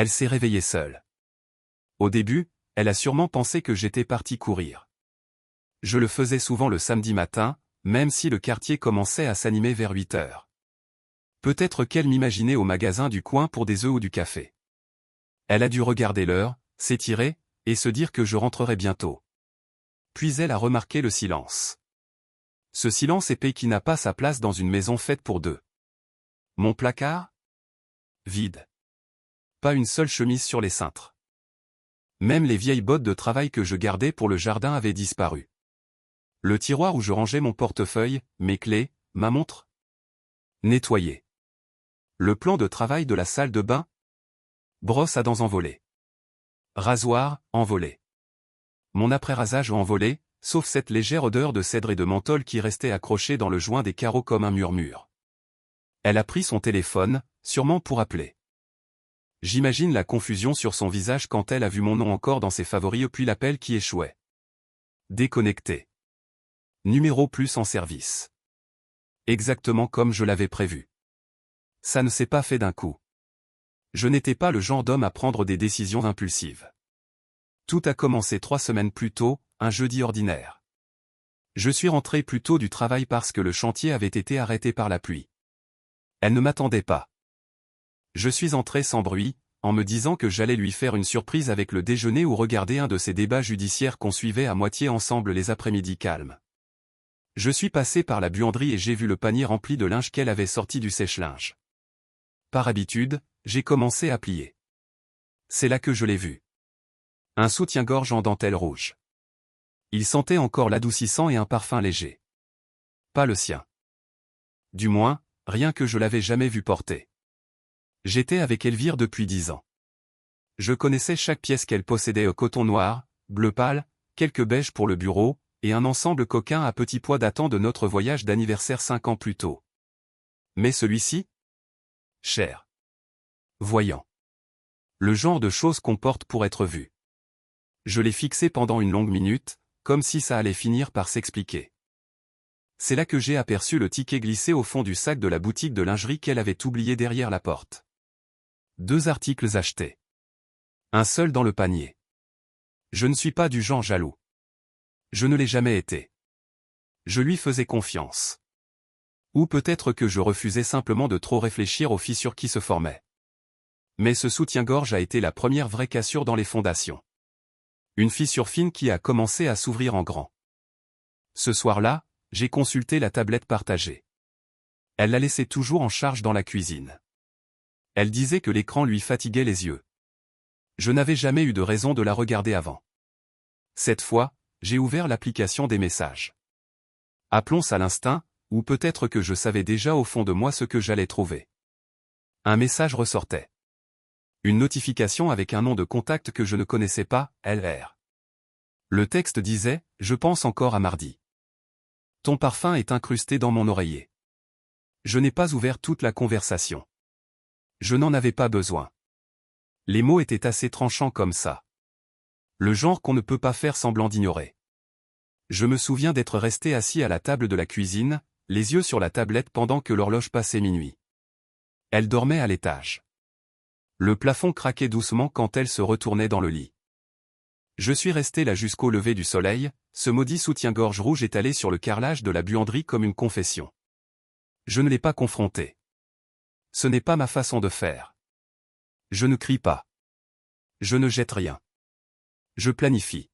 Elle s'est réveillée seule. Au début, elle a sûrement pensé que j'étais parti courir. Je le faisais souvent le samedi matin, même si le quartier commençait à s'animer vers 8 heures. Peut-être qu'elle m'imaginait au magasin du coin pour des œufs ou du café. Elle a dû regarder l'heure, s'étirer, et se dire que je rentrerais bientôt. Puis elle a remarqué le silence. Ce silence épais qui n'a pas sa place dans une maison faite pour deux. Mon placard? Vide. Pas une seule chemise sur les cintres. Même les vieilles bottes de travail que je gardais pour le jardin avaient disparu. Le tiroir où je rangeais mon portefeuille, mes clés, ma montre? Nettoyé. Le plan de travail de la salle de bain? Brosse à dents envolée. Rasoir, envolé. Mon après-rasage envolé, sauf cette légère odeur de cèdre et de menthol qui restait accrochée dans le joint des carreaux comme un murmure. Elle a pris son téléphone, sûrement pour appeler. J'imagine la confusion sur son visage quand elle a vu mon nom encore dans ses favoris puis l'appel qui échouait. Déconnecté. Numéro plus en service. Exactement comme je l'avais prévu. Ça ne s'est pas fait d'un coup. Je n'étais pas le genre d'homme à prendre des décisions impulsives. Tout a commencé 3 semaines plus tôt, un jeudi ordinaire. Je suis rentré plus tôt du travail parce que le chantier avait été arrêté par la pluie. Elle ne m'attendait pas. Je suis entré sans bruit, en me disant que j'allais lui faire une surprise avec le déjeuner ou regarder un de ces débats judiciaires qu'on suivait à moitié ensemble les après-midi calmes. Je suis passé par la buanderie et j'ai vu le panier rempli de linge qu'elle avait sorti du sèche-linge. Par habitude, j'ai commencé à plier. C'est là que je l'ai vu. Un soutien-gorge en dentelle rouge. Il sentait encore l'adoucissant et un parfum léger. Pas le sien. Du moins, rien que je l'avais jamais vu porter. J'étais avec Elvire depuis 10 ans. Je connaissais chaque pièce qu'elle possédait au coton noir, bleu pâle, quelques beiges pour le bureau, et un ensemble coquin à petits pois datant de notre voyage d'anniversaire 5 ans plus tôt. Mais celui-ci? Cher. Voyant. Le genre de choses qu'on porte pour être vu. Je l'ai fixé pendant une longue minute, comme si ça allait finir par s'expliquer. C'est là que j'ai aperçu le ticket glissé au fond du sac de la boutique de lingerie qu'elle avait oublié derrière la porte. 2 articles achetés. Un seul dans le panier. Je ne suis pas du genre jaloux. Je ne l'ai jamais été. Je lui faisais confiance. Ou peut-être que je refusais simplement de trop réfléchir aux fissures qui se formaient. Mais ce soutien-gorge a été la première vraie cassure dans les fondations. Une fissure fine qui a commencé à s'ouvrir en grand. Ce soir-là, j'ai consulté la tablette partagée. Elle la laissait toujours en charge dans la cuisine. Elle disait que l'écran lui fatiguait les yeux. Je n'avais jamais eu de raison de la regarder avant. Cette fois, j'ai ouvert l'application des messages. Appelons ça l'instinct, ou peut-être que je savais déjà au fond de moi ce que j'allais trouver. Un message ressortait. Une notification avec un nom de contact que je ne connaissais pas, LR. Le texte disait « Je pense encore à mardi. Ton parfum est incrusté dans mon oreiller. » Je n'ai pas ouvert toute la conversation. Je n'en avais pas besoin. Les mots étaient assez tranchants comme ça. Le genre qu'on ne peut pas faire semblant d'ignorer. Je me souviens d'être resté assis à la table de la cuisine, les yeux sur la tablette pendant que l'horloge passait minuit. Elle dormait à l'étage. Le plafond craquait doucement quand elle se retournait dans le lit. Je suis resté là jusqu'au lever du soleil, ce maudit soutien-gorge rouge étalé sur le carrelage de la buanderie comme une confession. Je ne l'ai pas confronté. Ce n'est pas ma façon de faire. Je ne crie pas. Je ne jette rien. Je planifie.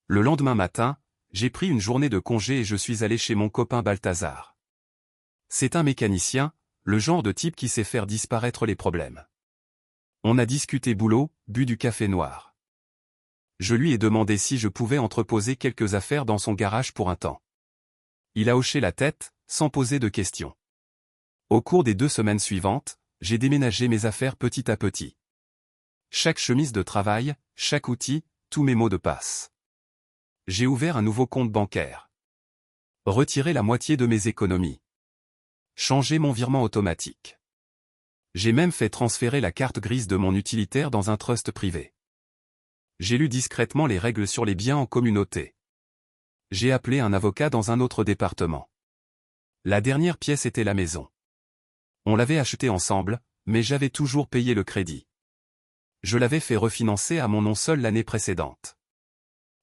Le lendemain matin, j'ai pris une journée de congé et je suis allé chez mon copain Balthazar. C'est un mécanicien, le genre de type qui sait faire disparaître les problèmes. On a discuté boulot, bu du café noir. Je lui ai demandé si je pouvais entreposer quelques affaires dans son garage pour un temps. Il a hoché la tête, sans poser de questions. Au cours des 2 semaines suivantes, j'ai déménagé mes affaires petit à petit. Chaque chemise de travail, chaque outil, tous mes mots de passe. J'ai ouvert un nouveau compte bancaire. Retiré la moitié de mes économies. Changé mon virement automatique. J'ai même fait transférer la carte grise de mon utilitaire dans un trust privé. J'ai lu discrètement les règles sur les biens en communauté. J'ai appelé un avocat dans un autre département. La dernière pièce était la maison. On l'avait achetée ensemble, mais j'avais toujours payé le crédit. Je l'avais fait refinancer à mon nom seul l'année précédente.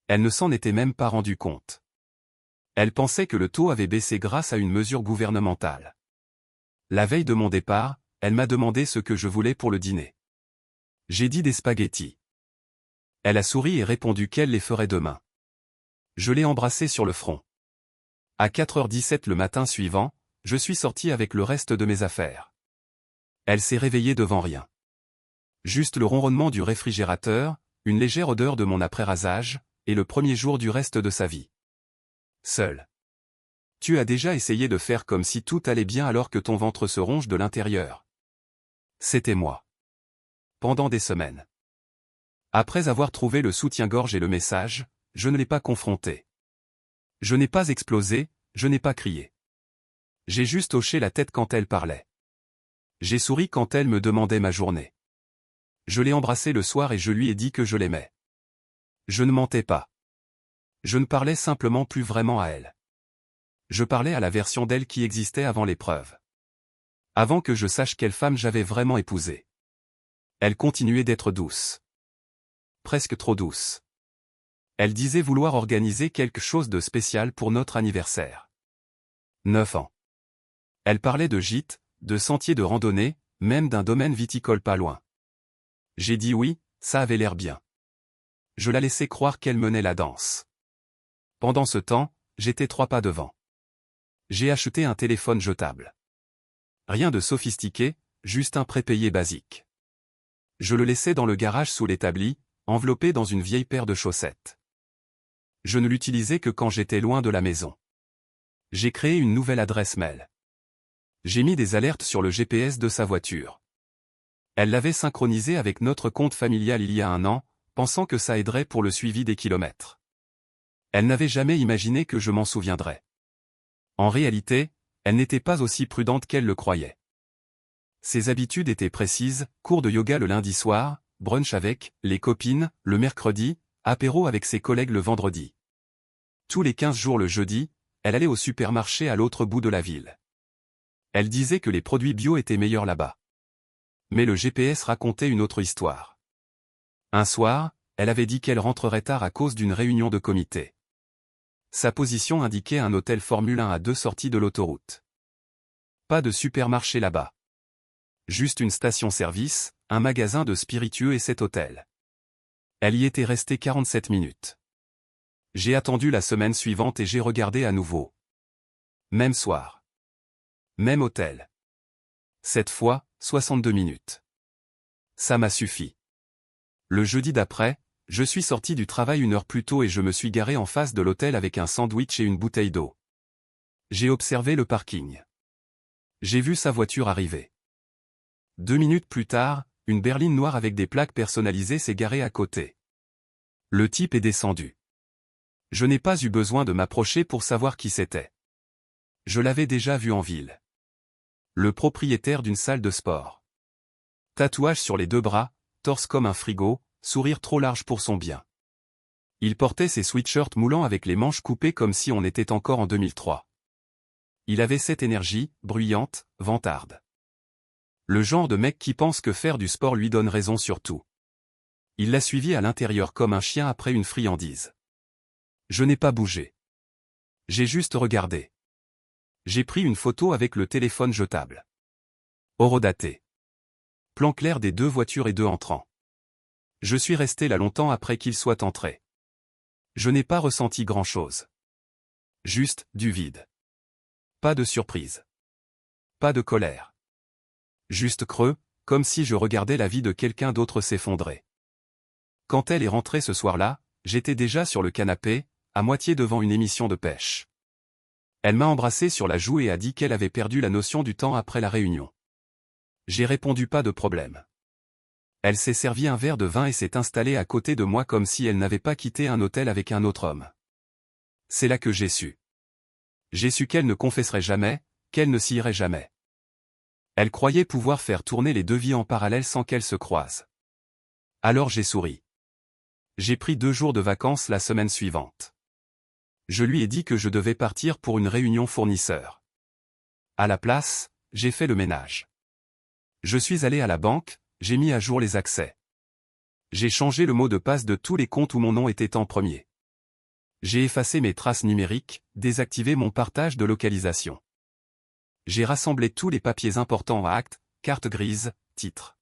Elle ne s'en était même pas rendue compte. Elle pensait que le taux avait baissé grâce à une mesure gouvernementale. La veille de mon départ, elle m'a demandé ce que je voulais pour le dîner. J'ai dit des spaghettis. Elle a souri et répondu qu'elle les ferait demain. Je l'ai embrassée sur le front. À 4h17 le matin suivant, je suis sorti avec le reste de mes affaires. Elle s'est réveillée devant rien. Juste le ronronnement du réfrigérateur, une légère odeur de mon après-rasage, et le premier jour du reste de sa vie. Seul. Tu as déjà essayé de faire comme si tout allait bien alors que ton ventre se ronge de l'intérieur. C'était moi. Pendant des semaines. Après avoir trouvé le soutien-gorge et le message, je ne l'ai pas confronté. Je n'ai pas explosé, je n'ai pas crié. J'ai juste hoché la tête quand elle parlait. J'ai souri quand elle me demandait ma journée. Je l'ai embrassée le soir et je lui ai dit que je l'aimais. Je ne mentais pas. Je ne parlais simplement plus vraiment à elle. Je parlais à la version d'elle qui existait avant l'épreuve. Avant que je sache quelle femme j'avais vraiment épousée. Elle continuait d'être douce. Presque trop douce. Elle disait vouloir organiser quelque chose de spécial pour notre anniversaire. 9 ans. Elle parlait de gîtes, de sentiers de randonnée, même d'un domaine viticole pas loin. J'ai dit oui, ça avait l'air bien. Je la laissais croire qu'elle menait la danse. Pendant ce temps, j'étais 3 pas devant. J'ai acheté un téléphone jetable. Rien de sophistiqué, juste un prépayé basique. Je le laissais dans le garage sous l'établi, enveloppé dans une vieille paire de chaussettes. Je ne l'utilisais que quand j'étais loin de la maison. J'ai créé une nouvelle adresse mail. J'ai mis des alertes sur le GPS de sa voiture. Elle l'avait synchronisé avec notre compte familial il y a 1 an, pensant que ça aiderait pour le suivi des kilomètres. Elle n'avait jamais imaginé que je m'en souviendrais. En réalité, elle n'était pas aussi prudente qu'elle le croyait. Ses habitudes étaient précises, cours de yoga le lundi soir, brunch avec les copines le mercredi, apéro avec ses collègues le vendredi. Tous les 15 jours le jeudi, elle allait au supermarché à l'autre bout de la ville. Elle disait que les produits bio étaient meilleurs là-bas. Mais le GPS racontait une autre histoire. Un soir, elle avait dit qu'elle rentrerait tard à cause d'une réunion de comité. Sa position indiquait un hôtel Formule 1 à 2 sorties de l'autoroute. Pas de supermarché là-bas. Juste une station-service, un magasin de spiritueux et cet hôtel. Elle y était restée 47 minutes. J'ai attendu la semaine suivante et j'ai regardé à nouveau. Même soir. Même hôtel. Cette fois, 62 minutes. Ça m'a suffi. Le jeudi d'après, je suis sorti du travail 1 heure plus tôt et je me suis garé en face de l'hôtel avec un sandwich et une bouteille d'eau. J'ai observé le parking. J'ai vu sa voiture arriver. 2 minutes plus tard, une berline noire avec des plaques personnalisées s'est garée à côté. Le type est descendu. Je n'ai pas eu besoin de m'approcher pour savoir qui c'était. Je l'avais déjà vu en ville. Le propriétaire d'une salle de sport. Tatouage sur les 2 bras, torse comme un frigo, sourire trop large pour son bien. Il portait ses sweatshirts moulants avec les manches coupées comme si on était encore en 2003. Il avait cette énergie, bruyante, vantarde. Le genre de mec qui pense que faire du sport lui donne raison sur tout. Il l'a suivi à l'intérieur comme un chien après une friandise. Je n'ai pas bougé. J'ai juste regardé. J'ai pris une photo avec le téléphone jetable. Horodaté. Plan clair des 2 voitures et 2 entrants. Je suis resté là longtemps après qu'ils soient entrés. Je n'ai pas ressenti grand-chose. Juste, du vide. Pas de surprise. Pas de colère. Juste creux, comme si je regardais la vie de quelqu'un d'autre s'effondrer. Quand elle est rentrée ce soir-là, j'étais déjà sur le canapé, à moitié devant une émission de pêche. Elle m'a embrassé sur la joue et a dit qu'elle avait perdu la notion du temps après la réunion. J'ai répondu pas de problème. Elle s'est servi un verre de vin et s'est installée à côté de moi comme si elle n'avait pas quitté un hôtel avec un autre homme. C'est là que j'ai su. J'ai su qu'elle ne confesserait jamais, qu'elle ne s'y irait jamais. Elle croyait pouvoir faire tourner les 2 vies en parallèle sans qu'elles se croisent. Alors j'ai souri. J'ai pris 2 jours de vacances la semaine suivante. Je lui ai dit que je devais partir pour une réunion fournisseur. À la place, j'ai fait le ménage. Je suis allé à la banque, j'ai mis à jour les accès. J'ai changé le mot de passe de tous les comptes où mon nom était en premier. J'ai effacé mes traces numériques, désactivé mon partage de localisation. J'ai rassemblé tous les papiers importants à actes, carte grise, titres.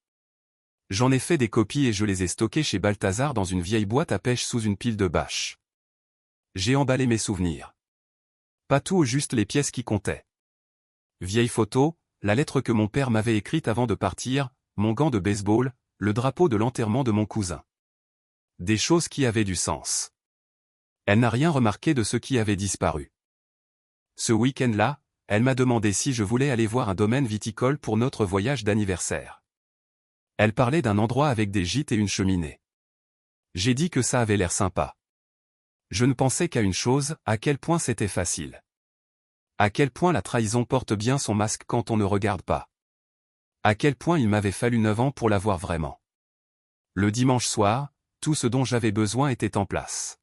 J'en ai fait des copies et je les ai stockés chez Balthazar dans une vieille boîte à pêche sous une pile de bâches. J'ai emballé mes souvenirs. Pas tout, juste les pièces qui comptaient. Vieille photo, la lettre que mon père m'avait écrite avant de partir, mon gant de baseball, le drapeau de l'enterrement de mon cousin. Des choses qui avaient du sens. Elle n'a rien remarqué de ce qui avait disparu. Ce week-end-là, elle m'a demandé si je voulais aller voir un domaine viticole pour notre voyage d'anniversaire. Elle parlait d'un endroit avec des gîtes et une cheminée. J'ai dit que ça avait l'air sympa. Je ne pensais qu'à une chose, à quel point c'était facile. À quel point la trahison porte bien son masque quand on ne regarde pas. À quel point il m'avait fallu 9 ans pour l'avoir vraiment. Le dimanche soir, tout ce dont j'avais besoin était en place.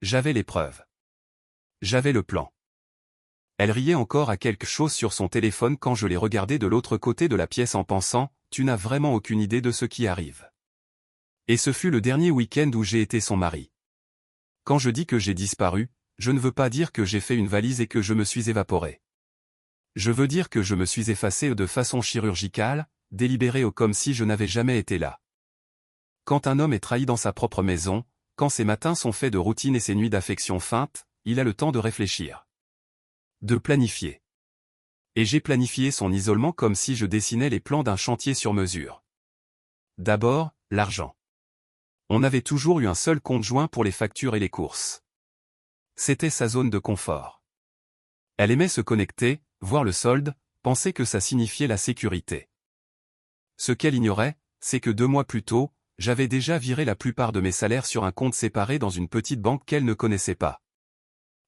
J'avais les preuves. J'avais le plan. Elle riait encore à quelque chose sur son téléphone quand je l'ai regardée de l'autre côté de la pièce en pensant, tu n'as vraiment aucune idée de ce qui arrive. Et ce fut le dernier week-end où j'ai été son mari. Quand je dis que j'ai disparu, je ne veux pas dire que j'ai fait une valise et que je me suis évaporé. Je veux dire que je me suis effacé de façon chirurgicale, délibérée ou comme si je n'avais jamais été là. Quand un homme est trahi dans sa propre maison, quand ses matins sont faits de routine et ses nuits d'affection feinte, il a le temps de réfléchir. De planifier. Et j'ai planifié son isolement comme si je dessinais les plans d'un chantier sur mesure. D'abord, l'argent. On avait toujours eu un seul compte joint pour les factures et les courses. C'était sa zone de confort. Elle aimait se connecter, voir le solde, penser que ça signifiait la sécurité. Ce qu'elle ignorait, c'est que 2 mois plus tôt, j'avais déjà viré la plupart de mes salaires sur un compte séparé dans une petite banque qu'elle ne connaissait pas.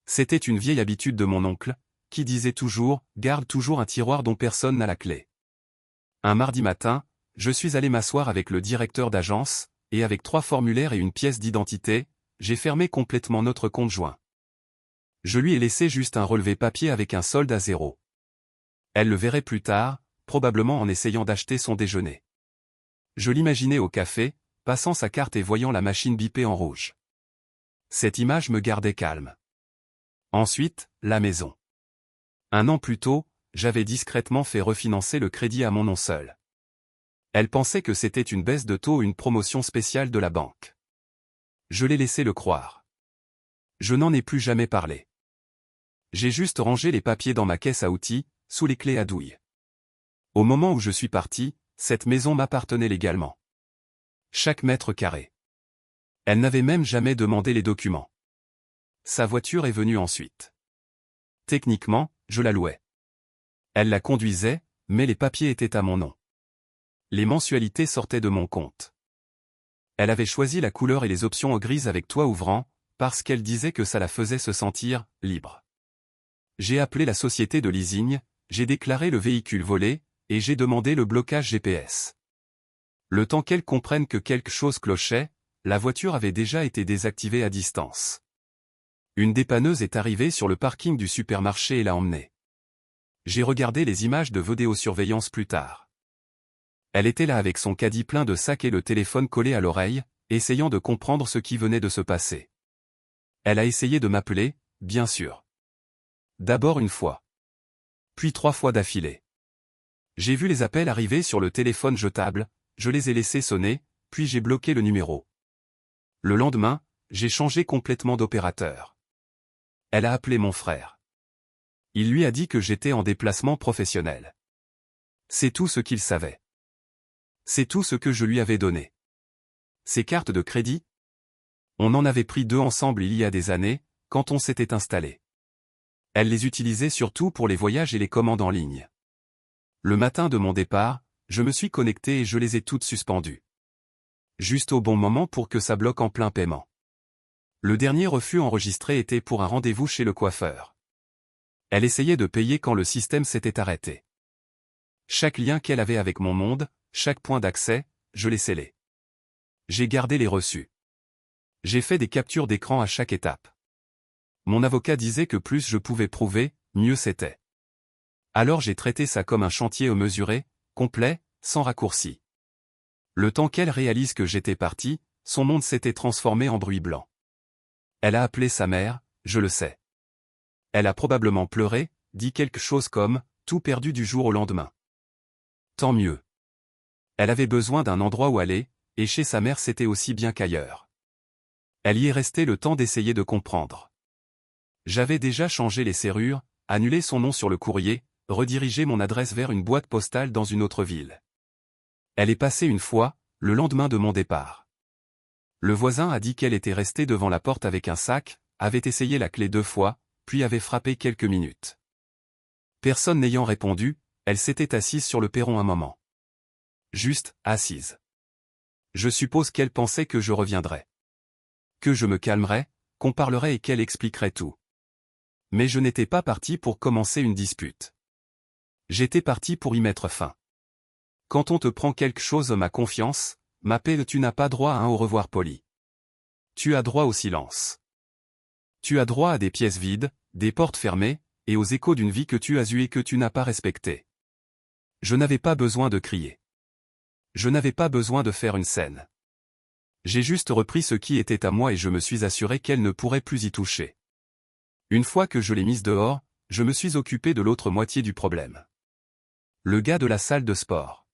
C'était une vieille habitude de mon oncle, qui disait toujours, garde toujours un tiroir dont personne n'a la clé. Un mardi matin, je suis allé m'asseoir avec le directeur d'agence, et avec 3 formulaires et une pièce d'identité, j'ai fermé complètement notre compte joint. Je lui ai laissé juste un relevé papier avec un solde à 0. Elle le verrait plus tard, probablement en essayant d'acheter son déjeuner. Je l'imaginais au café, passant sa carte et voyant la machine biper en rouge. Cette image me gardait calme. Ensuite, la maison. 1 an plus tôt, j'avais discrètement fait refinancer le crédit à mon nom seul. Elle pensait que c'était une baisse de taux ou une promotion spéciale de la banque. Je l'ai laissé le croire. Je n'en ai plus jamais parlé. J'ai juste rangé les papiers dans ma caisse à outils, sous les clés à douille. Au moment où je suis parti, cette maison m'appartenait légalement. Chaque mètre carré. Elle n'avait même jamais demandé les documents. Sa voiture est venue ensuite. Techniquement, je la louais. Elle la conduisait, mais les papiers étaient à mon nom. Les mensualités sortaient de mon compte. Elle avait choisi la couleur et les options au gris avec toit ouvrant, parce qu'elle disait que ça la faisait se sentir libre. J'ai appelé la société de leasing, j'ai déclaré le véhicule volé, et j'ai demandé le blocage GPS. Le temps qu'elle comprenne que quelque chose clochait, la voiture avait déjà été désactivée à distance. Une dépanneuse est arrivée sur le parking du supermarché et l'a emmenée. J'ai regardé les images de vidéosurveillance plus tard. Elle était là avec son caddie plein de sacs et le téléphone collé à l'oreille, essayant de comprendre ce qui venait de se passer. Elle a essayé de m'appeler, bien sûr. D'abord 1 fois. Puis 3 fois d'affilée. J'ai vu les appels arriver sur le téléphone jetable, je les ai laissés sonner, puis j'ai bloqué le numéro. Le lendemain, j'ai changé complètement d'opérateur. Elle a appelé mon frère. Il lui a dit que j'étais en déplacement professionnel. C'est tout ce qu'il savait. C'est tout ce que je lui avais donné. Ses cartes de crédit? On en avait pris 2 ensemble il y a des années, quand on s'était installé. Elle les utilisait surtout pour les voyages et les commandes en ligne. Le matin de mon départ, je me suis connecté et je les ai toutes suspendues. Juste au bon moment pour que ça bloque en plein paiement. Le dernier refus enregistré était pour un rendez-vous chez le coiffeur. Elle essayait de payer quand le système s'était arrêté. Chaque lien qu'elle avait avec mon monde, chaque point d'accès, je l'ai scellé. J'ai gardé les reçus. J'ai fait des captures d'écran à chaque étape. Mon avocat disait que plus je pouvais prouver, mieux c'était. Alors j'ai traité ça comme un chantier mesuré, complet, sans raccourci. Le temps qu'elle réalise que j'étais parti, son monde s'était transformé en bruit blanc. Elle a appelé sa mère, je le sais. Elle a probablement pleuré, dit quelque chose comme « tout perdu du jour au lendemain ». Tant mieux. Elle avait besoin d'un endroit où aller, et chez sa mère c'était aussi bien qu'ailleurs. Elle y est restée le temps d'essayer de comprendre. J'avais déjà changé les serrures, annulé son nom sur le courrier, redirigé mon adresse vers une boîte postale dans une autre ville. Elle est passée une fois, le lendemain de mon départ. Le voisin a dit qu'elle était restée devant la porte avec un sac, avait essayé la clé 2 fois, puis avait frappé quelques minutes. Personne n'ayant répondu, elle s'était assise sur le perron un moment. Juste, assise. Je suppose qu'elle pensait que je reviendrais. Que je me calmerais, qu'on parlerait et qu'elle expliquerait tout. Mais je n'étais pas parti pour commencer une dispute. J'étais parti pour y mettre fin. Quand on te prend quelque chose ma confiance, ma paix, tu n'as pas droit à un au revoir poli. Tu as droit au silence. Tu as droit à des pièces vides, des portes fermées, et aux échos d'une vie que tu as eue et que tu n'as pas respectée. Je n'avais pas besoin de crier. Je n'avais pas besoin de faire une scène. J'ai juste repris ce qui était à moi et je me suis assuré qu'elle ne pourrait plus y toucher. Une fois que je l'ai mise dehors, je me suis occupé de l'autre moitié du problème. Le gars de la salle de sport.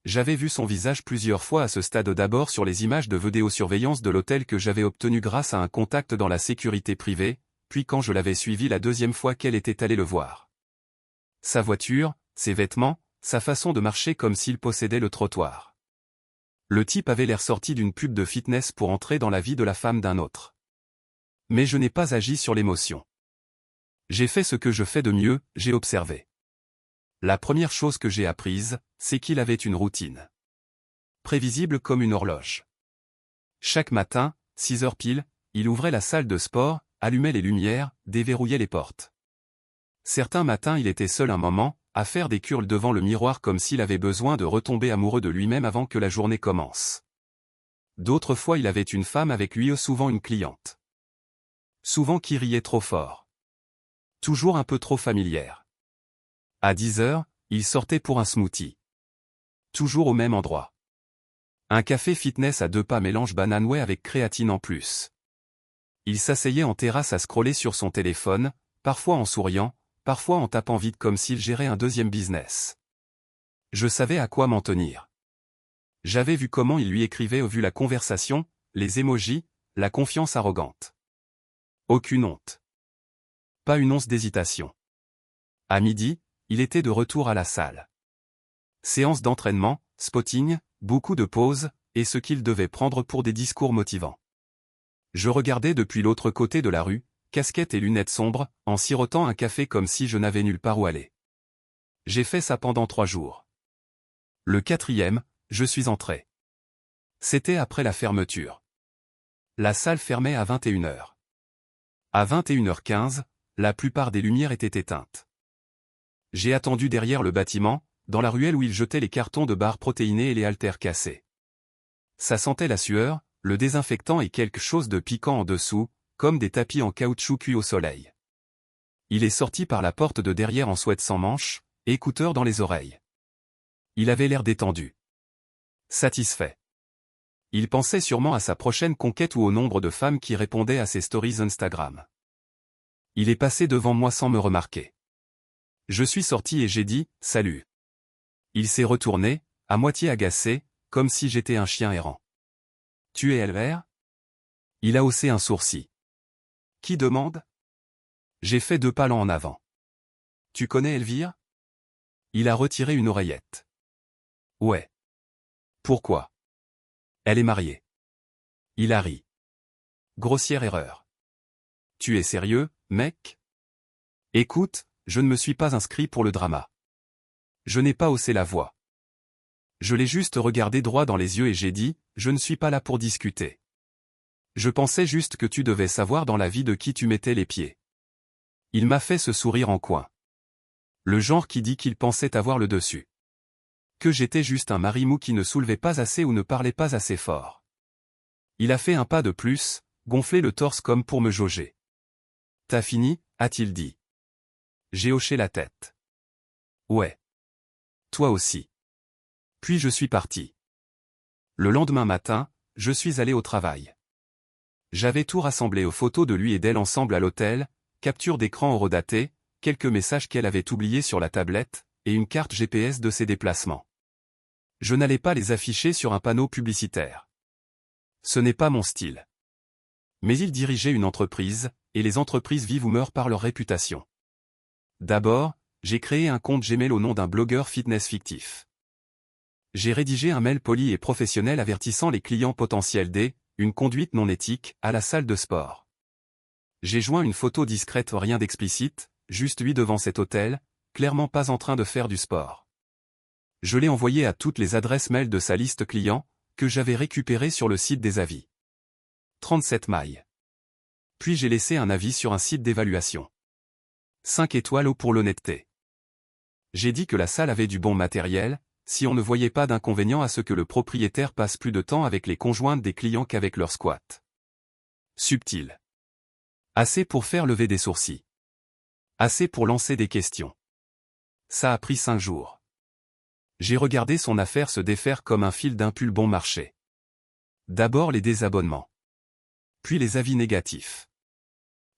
J'avais vu son visage plusieurs fois à ce stade, d'abord sur les images de vidéosurveillance de l'hôtel que j'avais obtenues grâce à un contact dans la sécurité privée, puis quand je l'avais suivi la deuxième fois qu'elle était allée le voir. Sa voiture, ses vêtements, sa façon de marcher comme s'il possédait le trottoir. Le type avait l'air sorti d'une pub de fitness pour entrer dans la vie de la femme d'un autre. Mais je n'ai pas agi sur l'émotion. J'ai fait ce que je fais de mieux, j'ai observé. La première chose que j'ai apprise, c'est qu'il avait une routine. Prévisible comme une horloge. Chaque matin, 6 heures pile, il ouvrait la salle de sport, allumait les lumières, déverrouillait les portes. Certains matins il était seul un moment, à faire des curls devant le miroir comme s'il avait besoin de retomber amoureux de lui-même avant que la journée commence. D'autres fois il avait une femme avec lui, souvent une cliente. Souvent qui riait trop fort. Toujours un peu trop familière. À 10 heures, il sortait pour un smoothie. Toujours au même endroit. Un café fitness à 2 pas mélange banane whey avec créatine en plus. Il s'asseyait en terrasse à scroller sur son téléphone, parfois en souriant, parfois en tapant vite comme s'il gérait un deuxième business. Je savais à quoi m'en tenir. J'avais vu comment il lui écrivait, vu la conversation, les émojis, la confiance arrogante. Aucune honte. Pas une once d'hésitation. À midi, il était de retour à la salle. Séance d'entraînement, spotting, beaucoup de pauses, et ce qu'il devait prendre pour des discours motivants. Je regardais depuis l'autre côté de la rue, casquette et lunettes sombres, en sirotant un café comme si je n'avais nulle part où aller. J'ai fait ça pendant 3 jours. Le 4e, je suis entré. C'était après la fermeture. La salle fermait à 21 heures. À 21h15, la plupart des lumières étaient éteintes. J'ai attendu derrière le bâtiment, dans la ruelle où il jetait les cartons de barres protéinées et les haltères cassés. Ça sentait la sueur, le désinfectant et quelque chose de piquant en dessous, comme des tapis en caoutchouc cuits au soleil. Il est sorti par la porte de derrière en sweat sans manches, écouteurs dans les oreilles. Il avait l'air détendu. Satisfait. Il pensait sûrement à sa prochaine conquête ou au nombre de femmes qui répondaient à ses stories Instagram. Il est passé devant moi sans me remarquer. Je suis sorti et j'ai dit « Salut ». Il s'est retourné, à moitié agacé, comme si j'étais un chien errant. « Tu es Elvire ?» Il a haussé un sourcil. « Qui demande ?» J'ai fait 2 pas en avant. « Tu connais Elvire ?» Il a retiré une oreillette. « Ouais. » Pourquoi ? Elle est mariée. Il a ri. Grossière erreur. « Tu es sérieux, mec ? » Écoute, je ne me suis pas inscrit pour le drama. Je n'ai pas haussé la voix. Je l'ai juste regardé droit dans les yeux et j'ai dit, je ne suis pas là pour discuter. Je pensais juste que tu devais savoir dans la vie de qui tu mettais les pieds. Il m'a fait ce sourire en coin. Le genre qui dit qu'il pensait avoir le dessus. Que j'étais juste un marimou qui ne soulevait pas assez ou ne parlait pas assez fort. Il a fait un pas de plus, gonflé le torse comme pour me jauger. « T'as fini ?» a-t-il dit. J'ai hoché la tête. « Ouais. Toi aussi. » Puis je suis parti. Le lendemain matin, je suis allé au travail. J'avais tout rassemblé aux photos de lui et d'elle ensemble à l'hôtel, capture d'écran horodatée, quelques messages qu'elle avait oubliés sur la tablette, et une carte GPS de ses déplacements. Je n'allais pas les afficher sur un panneau publicitaire. Ce n'est pas mon style. Mais il dirigeait une entreprise, et les entreprises vivent ou meurent par leur réputation. D'abord, j'ai créé un compte Gmail au nom d'un blogueur fitness fictif. J'ai rédigé un mail poli et professionnel avertissant les clients potentiels une conduite non éthique, à la salle de sport. J'ai joint une photo discrète, rien d'explicite, juste lui devant cet hôtel, clairement pas en train de faire du sport. Je l'ai envoyé à toutes les adresses mail de sa liste client, que j'avais récupérée sur le site des avis. 37 mailles. Puis j'ai laissé un avis sur un site d'évaluation. 5 étoiles pour l'honnêteté. J'ai dit que la salle avait du bon matériel, si on ne voyait pas d'inconvénient à ce que le propriétaire passe plus de temps avec les conjointes des clients qu'avec leur squat. Subtil. Assez pour faire lever des sourcils. Assez pour lancer des questions. Ça a pris 5 jours. J'ai regardé son affaire se défaire comme un fil d'un pull bon marché. D'abord les désabonnements. Puis les avis négatifs.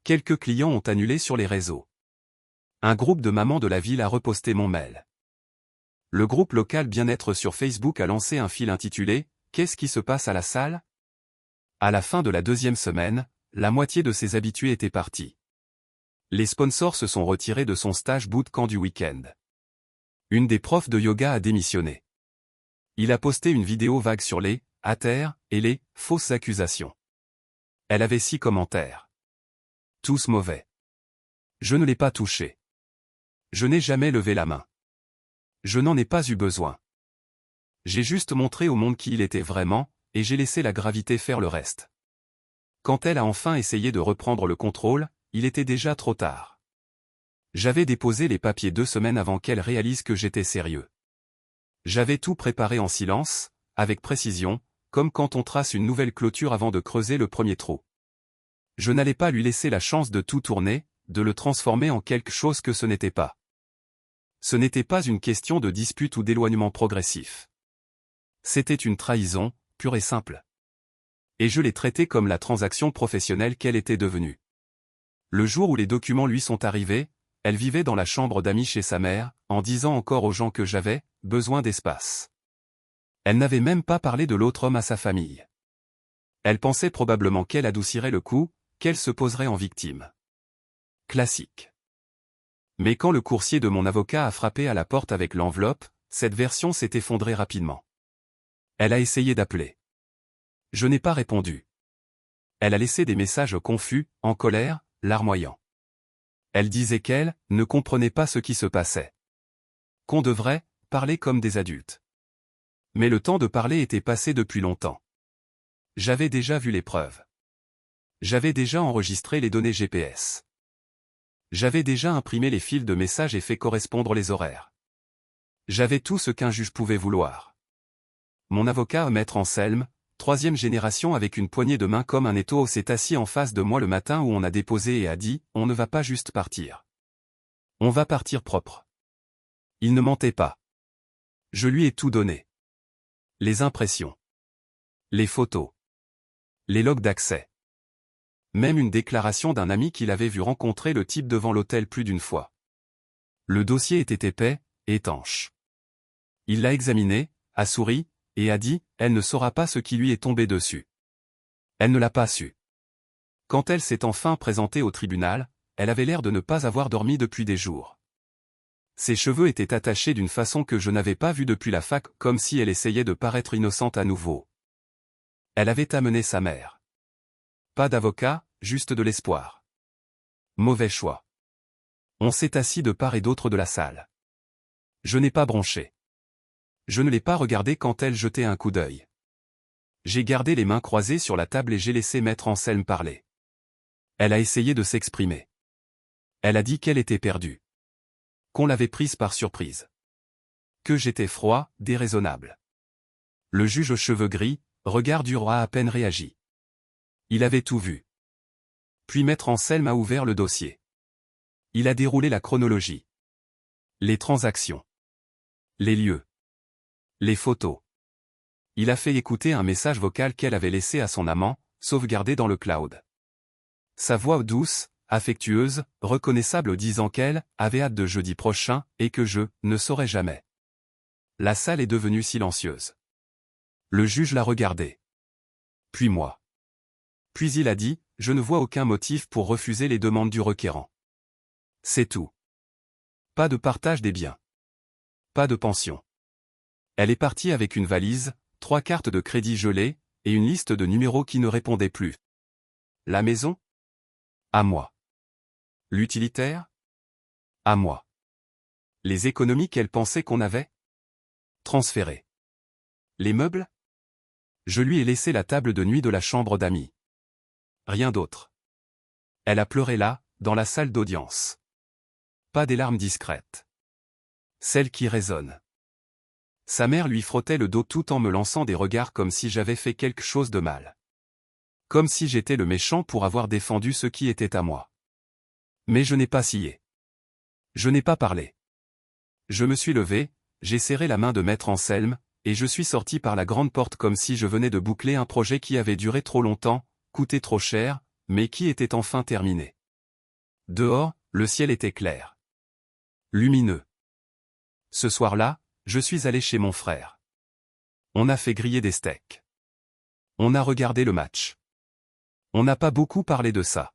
Quelques clients ont annulé sur les réseaux. Un groupe de mamans de la ville a reposté mon mail. Le groupe local bien-être sur Facebook a lancé un fil intitulé « Qu'est-ce qui se passe à la salle ?» À la fin de la 2e semaine, la moitié de ses habitués étaient partis. Les sponsors se sont retirés de son stage bootcamp du week-end. Une des profs de yoga a démissionné. Il a posté une vidéo vague sur les « à terre » et les « fausses accusations ». Elle avait 6 commentaires. Tous mauvais. Je ne l'ai pas touché. Je n'ai jamais levé la main. Je n'en ai pas eu besoin. J'ai juste montré au monde qui il était vraiment, et j'ai laissé la gravité faire le reste. Quand elle a enfin essayé de reprendre le contrôle, il était déjà trop tard. J'avais déposé les papiers 2 semaines avant qu'elle réalise que j'étais sérieux. J'avais tout préparé en silence, avec précision, comme quand on trace une nouvelle clôture avant de creuser le premier trou. Je n'allais pas lui laisser la chance de tout tourner, de le transformer en quelque chose que ce n'était pas. Ce n'était pas une question de dispute ou d'éloignement progressif. C'était une trahison, pure et simple. Et je l'ai traitée comme la transaction professionnelle qu'elle était devenue. Le jour où les documents lui sont arrivés, elle vivait dans la chambre d'amis chez sa mère, en disant encore aux gens que j'avais besoin d'espace. Elle n'avait même pas parlé de l'autre homme à sa famille. Elle pensait probablement qu'elle adoucirait le coup, qu'elle se poserait en victime. Classique. Mais quand le coursier de mon avocat a frappé à la porte avec l'enveloppe, cette version s'est effondrée rapidement. Elle a essayé d'appeler. Je n'ai pas répondu. Elle a laissé des messages confus, en colère, larmoyants. Elle disait qu'elle ne comprenait pas ce qui se passait. Qu'on devrait parler comme des adultes. Mais le temps de parler était passé depuis longtemps. J'avais déjà vu les preuves. J'avais déjà enregistré les données GPS. J'avais déjà imprimé les fils de messages et fait correspondre les horaires. J'avais tout ce qu'un juge pouvait vouloir. Mon avocat, Maître Anselme, 3e génération avec une poignée de main comme un étau, s'est assis en face de moi le matin où on a déposé et a dit « On ne va pas juste partir. On va partir propre. » Il ne mentait pas. Je lui ai tout donné. Les impressions. Les photos. Les logs d'accès. Même une déclaration d'un ami qu'il avait vu rencontrer le type devant l'hôtel plus d'une fois. Le dossier était épais, étanche. Il l'a examiné, a souri, et a dit « Elle ne saura pas ce qui lui est tombé dessus. » Elle ne l'a pas su. Quand elle s'est enfin présentée au tribunal, elle avait l'air de ne pas avoir dormi depuis des jours. Ses cheveux étaient attachés d'une façon que je n'avais pas vue depuis la fac, comme si elle essayait de paraître innocente à nouveau. Elle avait amené sa mère. Pas d'avocat, juste de l'espoir. Mauvais choix. On s'est assis de part et d'autre de la salle. Je n'ai pas bronché. Je ne l'ai pas regardée quand elle jetait un coup d'œil. J'ai gardé les mains croisées sur la table et j'ai laissé Maître Anselme parler. Elle a essayé de s'exprimer. Elle a dit qu'elle était perdue. Qu'on l'avait prise par surprise. Que j'étais froid, déraisonnable. Le juge aux cheveux gris, regard dur, a à peine réagi. Il avait tout vu. Puis Maître Anselme a ouvert le dossier. Il a déroulé la chronologie. Les transactions. Les lieux. Les photos. Il a fait écouter un message vocal qu'elle avait laissé à son amant, sauvegardé dans le cloud. Sa voix douce, affectueuse, reconnaissable disant qu'elle avait hâte de jeudi prochain et que je ne saurais jamais. La salle est devenue silencieuse. Le juge l'a regardé. Puis moi. Puis il a dit, je ne vois aucun motif pour refuser les demandes du requérant. C'est tout. Pas de partage des biens. Pas de pension. Elle est partie avec une valise, 3 cartes de crédit gelées, et une liste de numéros qui ne répondaient plus. La maison? À moi. L'utilitaire? À moi. Les économies qu'elle pensait qu'on avait? Transférées. Les meubles? Je lui ai laissé la table de nuit de la chambre d'amis. Rien d'autre. Elle a pleuré là, dans la salle d'audience. Pas des larmes discrètes. Celles qui résonnent. Sa mère lui frottait le dos tout en me lançant des regards comme si j'avais fait quelque chose de mal. Comme si j'étais le méchant pour avoir défendu ce qui était à moi. Mais je n'ai pas scié. Je n'ai pas parlé. Je me suis levé, j'ai serré la main de maître Anselme, et je suis sorti par la grande porte comme si je venais de boucler un projet qui avait duré trop longtemps, coûté trop cher, mais qui était enfin terminé. Dehors, le ciel était clair. Lumineux. Ce soir-là, je suis allé chez mon frère. On a fait griller des steaks. On a regardé le match. On n'a pas beaucoup parlé de ça.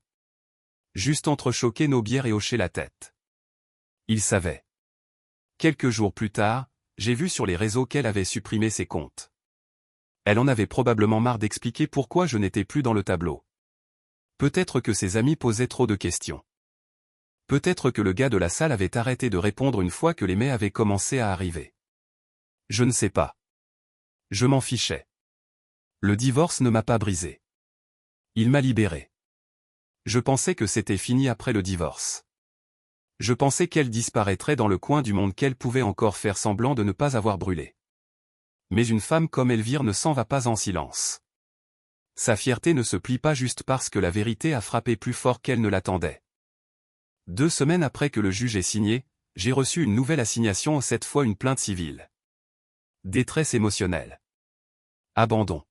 Juste entrechoqué nos bières et hoché la tête. Il savait. Quelques jours plus tard, j'ai vu sur les réseaux qu'elle avait supprimé ses comptes. Elle en avait probablement marre d'expliquer pourquoi je n'étais plus dans le tableau. Peut-être que ses amis posaient trop de questions. Peut-être que le gars de la salle avait arrêté de répondre une fois que les mets avaient commencé à arriver. Je ne sais pas. Je m'en fichais. Le divorce ne m'a pas brisé. Il m'a libéré. Je pensais que c'était fini après le divorce. Je pensais qu'elle disparaîtrait dans le coin du monde qu'elle pouvait encore faire semblant de ne pas avoir brûlé. Mais une femme comme Elvire ne s'en va pas en silence. Sa fierté ne se plie pas juste parce que la vérité a frappé plus fort qu'elle ne l'attendait. 2 semaines après que le juge ait signé, j'ai reçu une nouvelle assignation, cette fois une plainte civile. Détresse émotionnelle. Abandon.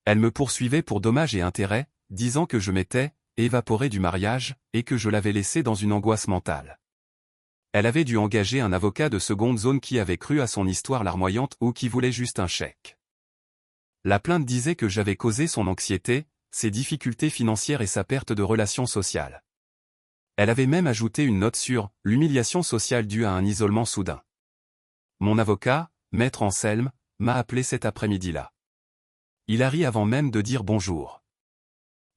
Elle me poursuivait pour dommages et intérêts, disant que je m'étais évaporé du mariage, et que je l'avais laissé dans une angoisse mentale. Elle avait dû engager un avocat de seconde zone qui avait cru à son histoire larmoyante ou qui voulait juste un chèque. La plainte disait que j'avais causé son anxiété, ses difficultés financières et sa perte de relations sociales. Elle avait même ajouté une note sur l'humiliation sociale due à un isolement soudain. Mon avocat, maître Anselme, m'a appelé cet après-midi-là. Il a ri avant même de dire bonjour.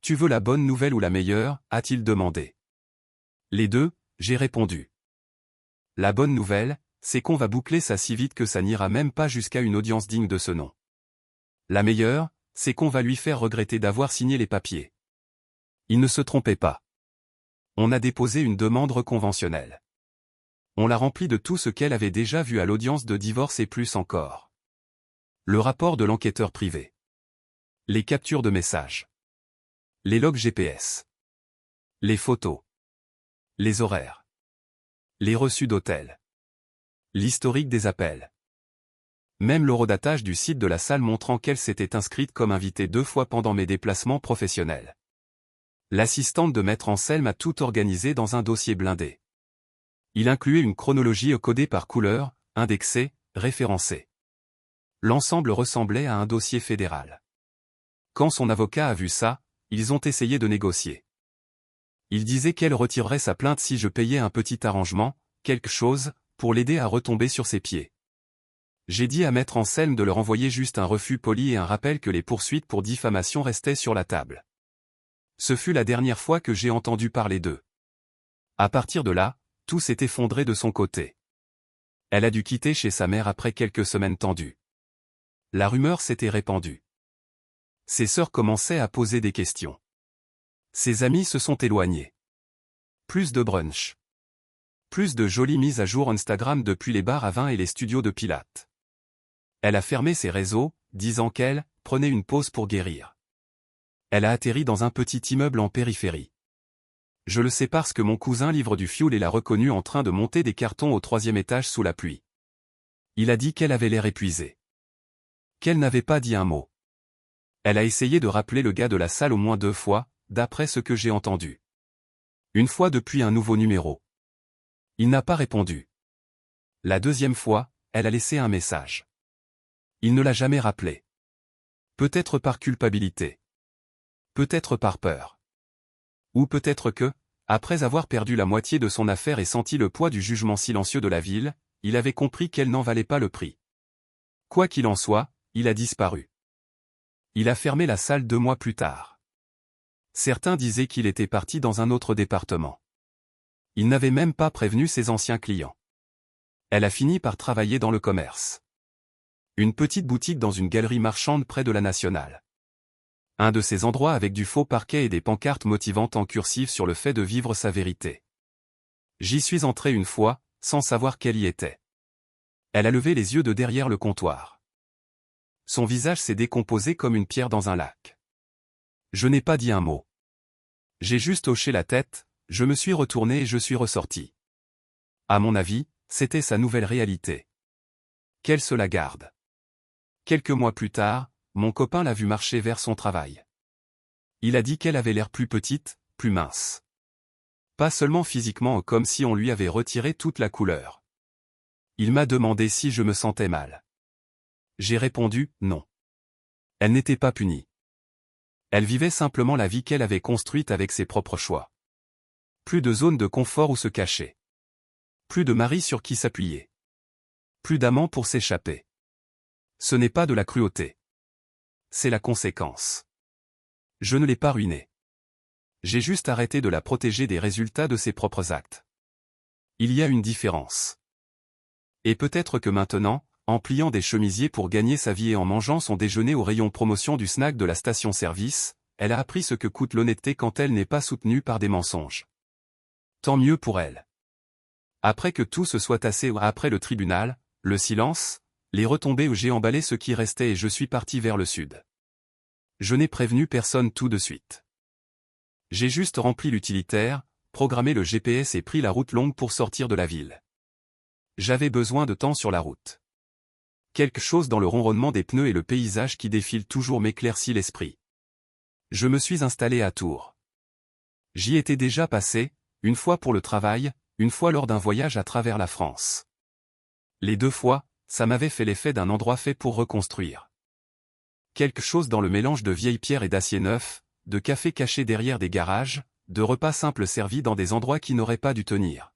« Tu veux la bonne nouvelle ou la meilleure ?» a-t-il demandé. Les deux, j'ai répondu. La bonne nouvelle, c'est qu'on va boucler ça si vite que ça n'ira même pas jusqu'à une audience digne de ce nom. La meilleure, c'est qu'on va lui faire regretter d'avoir signé les papiers. Il ne se trompait pas. On a déposé une demande reconventionnelle. On l'a remplie de tout ce qu'elle avait déjà vu à l'audience de divorce et plus encore. Le rapport de l'enquêteur privé. Les captures de messages. Les logs GPS. Les photos. Les horaires. Les reçus d'hôtel. L'historique des appels. Même l'horodatage du site de la salle montrant qu'elle s'était inscrite comme invitée 2 fois pendant mes déplacements professionnels. L'assistante de maître Anselme a tout organisé dans un dossier blindé. Il incluait une chronologie codée par couleur, indexée, référencée. L'ensemble ressemblait à un dossier fédéral. Quand son avocat a vu ça, ils ont essayé de négocier. Il disait qu'elle retirerait sa plainte si je payais un petit arrangement, quelque chose, pour l'aider à retomber sur ses pieds. J'ai dit à maître Anselme de leur envoyer juste un refus poli et un rappel que les poursuites pour diffamation restaient sur la table. Ce fut la dernière fois que j'ai entendu parler d'eux. À partir de là, tout s'est effondré de son côté. Elle a dû quitter chez sa mère après quelques semaines tendues. La rumeur s'était répandue. Ses sœurs commençaient à poser des questions. Ses amis se sont éloignés. Plus de brunch. Plus de jolies mises à jour Instagram depuis les bars à vin et les studios de Pilates. Elle a fermé ses réseaux, disant qu'elle prenait une pause pour guérir. Elle a atterri dans un petit immeuble en périphérie. Je le sais parce que mon cousin livre du fioul et l'a reconnu en train de monter des cartons au 3e étage sous la pluie. Il a dit qu'elle avait l'air épuisée. Qu'elle n'avait pas dit un mot. Elle a essayé de rappeler le gars de la salle au moins 2 fois, d'après ce que j'ai entendu. Une fois depuis un nouveau numéro. Il n'a pas répondu. La 2e fois, elle a laissé un message. Il ne l'a jamais rappelé. Peut-être par culpabilité. Peut-être par peur. Ou peut-être que, après avoir perdu la moitié de son affaire et senti le poids du jugement silencieux de la ville, il avait compris qu'elle n'en valait pas le prix. Quoi qu'il en soit, il a disparu. Il a fermé la salle 2 mois plus tard. Certains disaient qu'il était parti dans un autre département. Il n'avait même pas prévenu ses anciens clients. Elle a fini par travailler dans le commerce. Une petite boutique dans une galerie marchande près de la Nationale. Un de ces endroits avec du faux parquet et des pancartes motivantes en cursive sur le fait de vivre sa vérité. J'y suis entré une fois, sans savoir qu'elle y était. Elle a levé les yeux de derrière le comptoir. Son visage s'est décomposé comme une pierre dans un lac. Je n'ai pas dit un mot. J'ai juste hoché la tête, je me suis retourné et je suis ressorti. À mon avis, c'était sa nouvelle réalité. Qu'elle se la garde. Quelques mois plus tard, mon copain l'a vu marcher vers son travail. Il a dit qu'elle avait l'air plus petite, plus mince. Pas seulement physiquement comme si on lui avait retiré toute la couleur. Il m'a demandé si je me sentais mal. J'ai répondu, non. Elle n'était pas punie. Elle vivait simplement la vie qu'elle avait construite avec ses propres choix. Plus de zone de confort où se cacher. Plus de mari sur qui s'appuyer. Plus d'amant pour s'échapper. Ce n'est pas de la cruauté. C'est la conséquence. Je ne l'ai pas ruinée. J'ai juste arrêté de la protéger des résultats de ses propres actes. Il y a une différence. Et peut-être que maintenant, en pliant des chemisiers pour gagner sa vie et en mangeant son déjeuner au rayon promotion du snack de la station-service, elle a appris ce que coûte l'honnêteté quand elle n'est pas soutenue par des mensonges. Tant mieux pour elle. Après que tout se soit tassé après le tribunal, le silence, les retombées où j'ai emballé ce qui restait et je suis parti vers le sud. Je n'ai prévenu personne tout de suite. J'ai juste rempli l'utilitaire, programmé le GPS et pris la route longue pour sortir de la ville. J'avais besoin de temps sur la route. Quelque chose dans le ronronnement des pneus et le paysage qui défile toujours m'éclaircit l'esprit. Je me suis installé à Tours. J'y étais déjà passé, une fois pour le travail, une fois lors d'un voyage à travers la France. Les 2 fois, ça m'avait fait l'effet d'un endroit fait pour reconstruire. Quelque chose dans le mélange de vieilles pierres et d'acier neuf, de cafés cachés derrière des garages, de repas simples servis dans des endroits qui n'auraient pas dû tenir.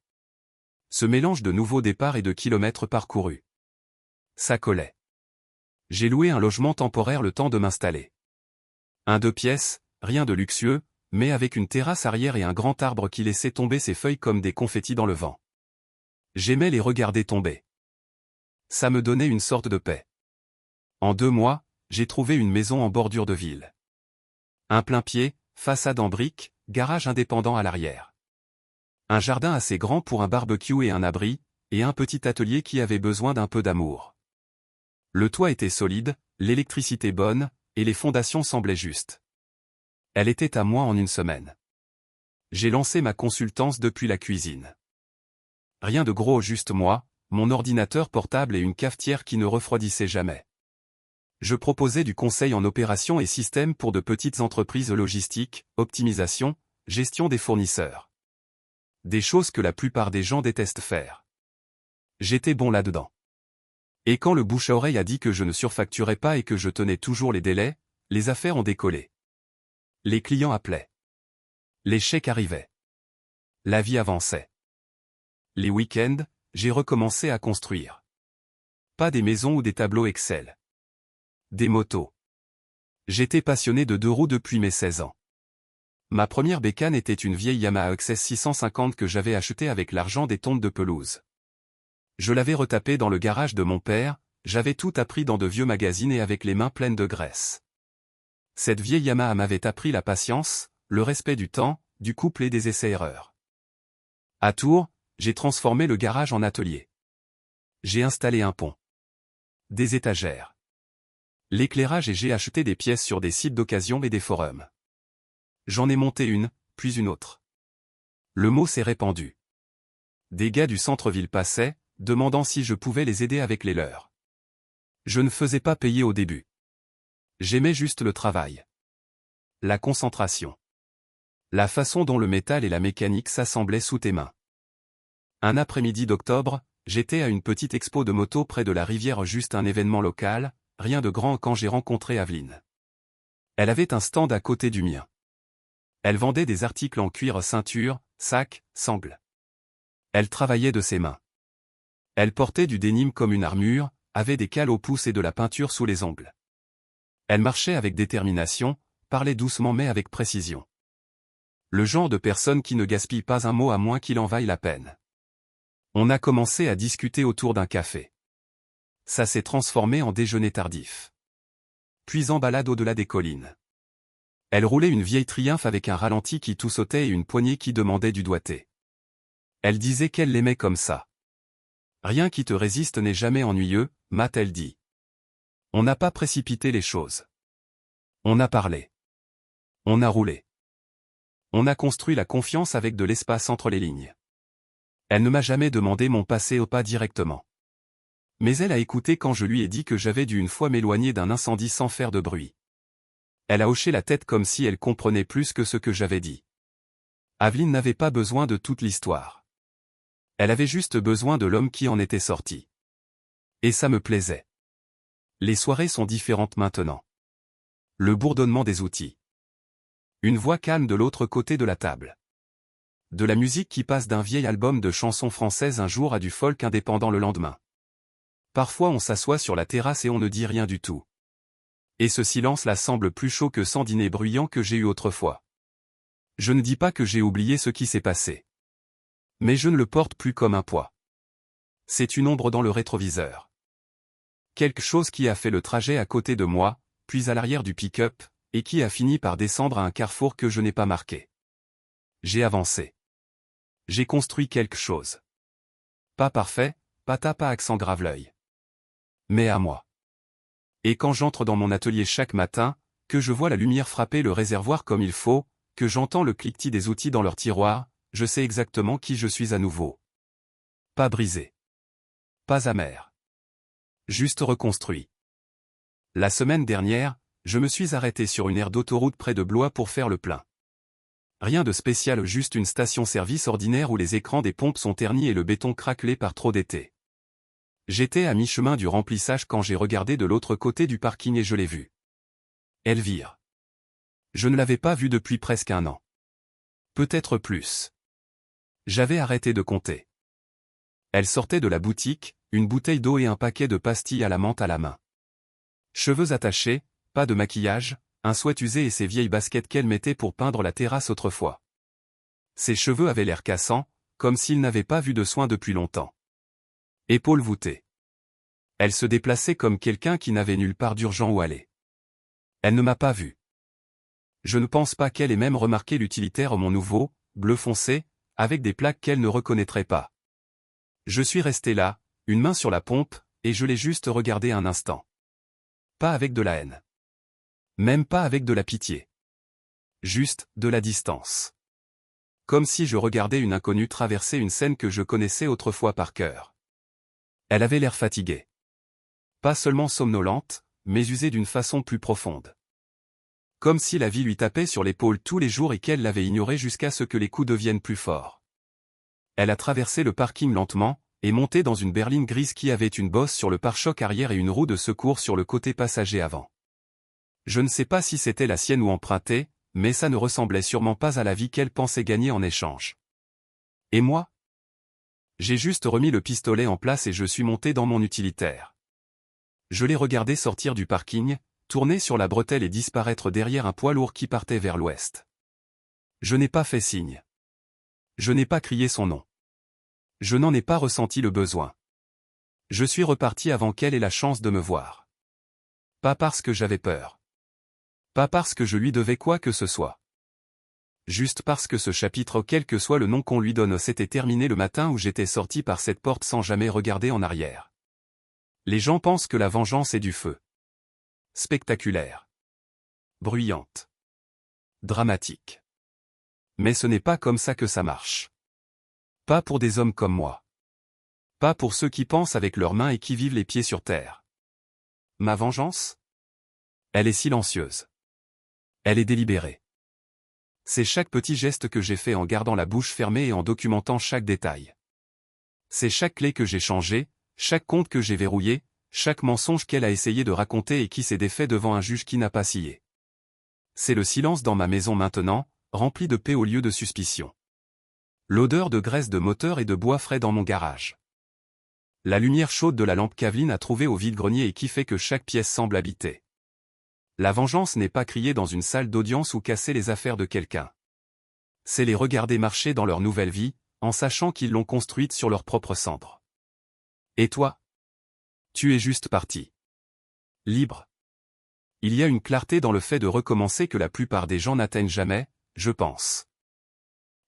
Ce mélange de nouveaux départs et de kilomètres parcourus. Ça collait. J'ai loué un logement temporaire le temps de m'installer. Un 2 pièces, rien de luxueux, mais avec une terrasse arrière et un grand arbre qui laissait tomber ses feuilles comme des confettis dans le vent. J'aimais les regarder tomber. Ça me donnait une sorte de paix. En 2 mois, j'ai trouvé une maison en bordure de ville. Un plein-pied, façade en briques, garage indépendant à l'arrière. Un jardin assez grand pour un barbecue et un abri, et un petit atelier qui avait besoin d'un peu d'amour. Le toit était solide, l'électricité bonne, et les fondations semblaient justes. Elle était à moi en 1 semaine. J'ai lancé ma consultance depuis la cuisine. Rien de gros, juste moi, mon ordinateur portable et une cafetière qui ne refroidissait jamais. Je proposais du conseil en opération et système pour de petites entreprises logistiques, optimisation, gestion des fournisseurs. Des choses que la plupart des gens détestent faire. J'étais bon là-dedans. Et quand le bouche à oreille a dit que je ne surfacturais pas et que je tenais toujours les délais, les affaires ont décollé. Les clients appelaient. Les chèques arrivaient. La vie avançait. Les week-ends, j'ai recommencé à construire. Pas des maisons ou des tableaux Excel. Des motos. J'étais passionné de 2 roues depuis mes 16 ans. Ma première bécane était une vieille Yamaha Access 650 que j'avais achetée avec l'argent des tontes de pelouse. Je l'avais retapée dans le garage de mon père, j'avais tout appris dans de vieux magazines et avec les mains pleines de graisse. Cette vieille Yamaha m'avait appris la patience, le respect du temps, du couple et des essais-erreurs. À Tours, j'ai transformé le garage en atelier. J'ai installé un pont. Des étagères. L'éclairage et j'ai acheté des pièces sur des sites d'occasion et des forums. J'en ai monté une, puis une autre. Le mot s'est répandu. Des gars du centre-ville passaient, demandant si je pouvais les aider avec les leurs. Je ne faisais pas payer au début. J'aimais juste le travail. La concentration. La façon dont le métal et la mécanique s'assemblaient sous tes mains. Un après-midi d'octobre, j'étais à une petite expo de moto près de la rivière, juste un événement local, rien de grand, quand j'ai rencontré Aveline. Elle avait un stand à côté du mien. Elle vendait des articles en cuir, ceinture, sacs, sangles. Elle travaillait de ses mains. Elle portait du denim comme une armure, avait des cales au pouce et de la peinture sous les ongles. Elle marchait avec détermination, parlait doucement mais avec précision. Le genre de personne qui ne gaspille pas un mot à moins qu'il en vaille la peine. On a commencé à discuter autour d'un café. Ça s'est transformé en déjeuner tardif. Puis en balade au-delà des collines. Elle roulait une vieille Triumph avec un ralenti qui tout sautait et une poignée qui demandait du doigté. Elle disait qu'elle l'aimait comme ça. Rien qui te résiste n'est jamais ennuyeux, m'a-t-elle dit. On n'a pas précipité les choses. On a parlé. On a roulé. On a construit la confiance avec de l'espace entre les lignes. Elle ne m'a jamais demandé mon passé au pas directement. Mais elle a écouté quand je lui ai dit que j'avais dû une fois m'éloigner d'un incendie sans faire de bruit. Elle a hoché la tête comme si elle comprenait plus que ce que j'avais dit. Aveline n'avait pas besoin de toute l'histoire. Elle avait juste besoin de l'homme qui en était sorti. Et ça me plaisait. Les soirées sont différentes maintenant. Le bourdonnement des outils. Une voix calme de l'autre côté de la table. De la musique qui passe d'un vieil album de chansons françaises un jour à du folk indépendant le lendemain. Parfois on s'assoit sur la terrasse et on ne dit rien du tout. Et ce silence-là semble plus chaud que 100 dîners bruyants que j'ai eus autrefois. Je ne dis pas que j'ai oublié ce qui s'est passé. Mais je ne le porte plus comme un poids. C'est une ombre dans le rétroviseur. Quelque chose qui a fait le trajet à côté de moi, puis à l'arrière du pick-up, et qui a fini par descendre à un carrefour que je n'ai pas marqué. J'ai avancé. J'ai construit quelque chose. Pas parfait, pas accent grave l'œil. Mais à moi. Et quand j'entre dans mon atelier chaque matin, que je vois la lumière frapper le réservoir comme il faut, que j'entends le cliquetis des outils dans leur tiroir, je sais exactement qui je suis à nouveau. Pas brisé. Pas amer. Juste reconstruit. La semaine dernière, je me suis arrêté sur une aire d'autoroute près de Blois pour faire le plein. Rien de spécial, juste une station-service ordinaire où les écrans des pompes sont ternis et le béton craquelé par trop d'été. J'étais à mi-chemin du remplissage quand j'ai regardé de l'autre côté du parking et je l'ai vue. Elvire. Je ne l'avais pas vue depuis presque un an. Peut-être plus. J'avais arrêté de compter. Elle sortait de la boutique, une bouteille d'eau et un paquet de pastilles à la menthe à la main. Cheveux attachés, pas de maquillage, un sweat usé et ses vieilles baskets qu'elle mettait pour peindre la terrasse autrefois. Ses cheveux avaient l'air cassants, comme s'ils n'avaient pas vu de soin depuis longtemps. Épaules voûtées. Elle se déplaçait comme quelqu'un qui n'avait nulle part d'urgent où aller. Elle ne m'a pas vu. Je ne pense pas qu'elle ait même remarqué l'utilitaire mon nouveau, bleu foncé, avec des plaques qu'elle ne reconnaîtrait pas. Je suis resté là, une main sur la pompe, et je l'ai juste regardé un instant. Pas avec de la haine. Même pas avec de la pitié. Juste, de la distance. Comme si je regardais une inconnue traverser une scène que je connaissais autrefois par cœur. Elle avait l'air fatiguée. Pas seulement somnolente, mais usée d'une façon plus profonde. Comme si la vie lui tapait sur l'épaule tous les jours et qu'elle l'avait ignoré jusqu'à ce que les coups deviennent plus forts. Elle a traversé le parking lentement, et monté dans une berline grise qui avait une bosse sur le pare-choc arrière et une roue de secours sur le côté passager avant. Je ne sais pas si c'était la sienne ou empruntée, mais ça ne ressemblait sûrement pas à la vie qu'elle pensait gagner en échange. Et moi? J'ai juste remis le pistolet en place et je suis monté dans mon utilitaire. Je l'ai regardé sortir du parking, tourner sur la bretelle et disparaître derrière un poids lourd qui partait vers l'ouest. Je n'ai pas fait signe. Je n'ai pas crié son nom. Je n'en ai pas ressenti le besoin. Je suis reparti avant qu'elle ait la chance de me voir. Pas parce que j'avais peur. Pas parce que je lui devais quoi que ce soit. Juste parce que ce chapitre, quel que soit le nom qu'on lui donne, s'était terminé le matin où j'étais sorti par cette porte sans jamais regarder en arrière. Les gens pensent que la vengeance est du feu. Spectaculaire. Bruyante. Dramatique. Mais ce n'est pas comme ça que ça marche. Pas pour des hommes comme moi. Pas pour ceux qui pensent avec leurs mains et qui vivent les pieds sur terre. Ma vengeance? Elle est silencieuse. Elle est délibérée. C'est chaque petit geste que j'ai fait en gardant la bouche fermée et en documentant chaque détail. C'est chaque clé que j'ai changée, chaque compte que j'ai verrouillé, chaque mensonge qu'elle a essayé de raconter et qui s'est défait devant un juge qui n'a pas scié. C'est le silence dans ma maison maintenant, rempli de paix au lieu de suspicion. L'odeur de graisse de moteur et de bois frais dans mon garage. La lumière chaude de la lampe qu'Aveline a trouvée au vide-grenier et qui fait que chaque pièce semble habitée. La vengeance n'est pas crier dans une salle d'audience ou casser les affaires de quelqu'un. C'est les regarder marcher dans leur nouvelle vie, en sachant qu'ils l'ont construite sur leurs propres cendres. Et toi? Tu es juste parti. Libre. Il y a une clarté dans le fait de recommencer que la plupart des gens n'atteignent jamais, je pense.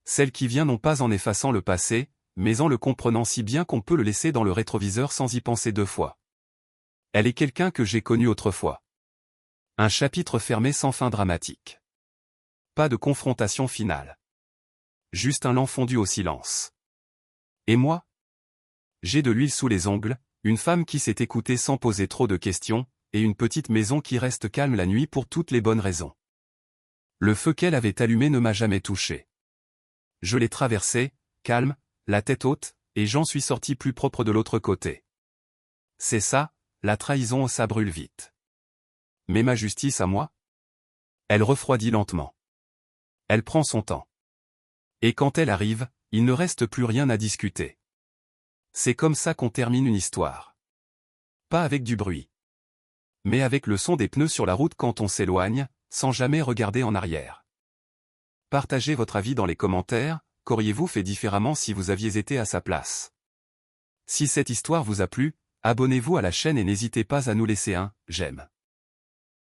Celle qui vient non pas en effaçant le passé, mais en le comprenant si bien qu'on peut le laisser dans le rétroviseur sans y penser deux fois. Elle est quelqu'un que j'ai connu autrefois. Un chapitre fermé sans fin dramatique. Pas de confrontation finale. Juste un lent fondu au silence. Et moi? J'ai de l'huile sous les ongles, une femme qui sait écouter sans poser trop de questions, et une petite maison qui reste calme la nuit pour toutes les bonnes raisons. Le feu qu'elle avait allumé ne m'a jamais touché. Je l'ai traversé, calme, la tête haute, et j'en suis sorti plus propre de l'autre côté. C'est ça, la trahison, ça brûle vite. Mais ma justice à moi? Elle refroidit lentement. Elle prend son temps. Et quand elle arrive, il ne reste plus rien à discuter. C'est comme ça qu'on termine une histoire. Pas avec du bruit. Mais avec le son des pneus sur la route quand on s'éloigne, sans jamais regarder en arrière. Partagez votre avis dans les commentaires, qu'auriez-vous fait différemment si vous aviez été à sa place? Si cette histoire vous a plu, abonnez-vous à la chaîne et n'hésitez pas à nous laisser un « j'aime ».